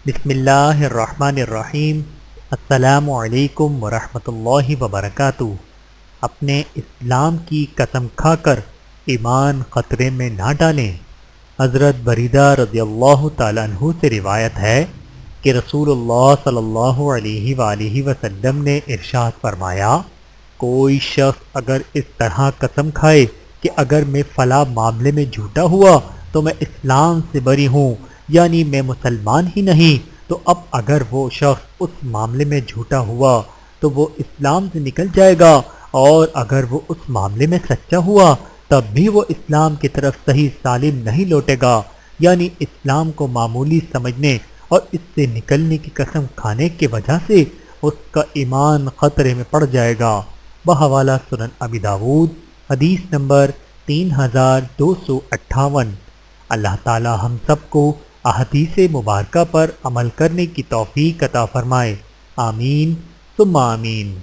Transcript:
بسم اللہ الرحمن الرحیم۔ السلام علیکم ورحمۃ اللہ وبرکاتہ۔ اپنے اسلام کی قسم کھا کر ایمان خطرے میں نہ ڈالیں۔ حضرت بریدہ رضی اللہ تعالیٰ عنہ سے روایت ہے کہ رسول اللہ صلی اللہ علیہ وآلہ وسلم نے ارشاد فرمایا، کوئی شخص اگر اس طرح قسم کھائے کہ اگر میں فلاں معاملے میں جھوٹا ہوا تو میں اسلام سے بری ہوں، یعنی میں مسلمان ہی نہیں، تو اب اگر وہ شخص اس معاملے میں جھوٹا ہوا تو وہ اسلام سے نکل جائے گا، اور اگر وہ اس معاملے میں سچا ہوا تب بھی وہ اسلام کی طرف صحیح سالم نہیں لوٹے گا، یعنی اسلام کو معمولی سمجھنے اور اس سے نکلنے کی قسم کھانے کی وجہ سے اس کا ایمان خطرے میں پڑ جائے گا۔ بحوالہ سنن ابی داؤد، حدیث نمبر 3258۔ اللہ تعالی ہم سب کو احادیث مبارکہ پر عمل کرنے کی توفیق عطا فرمائے، آمین ثم آمین۔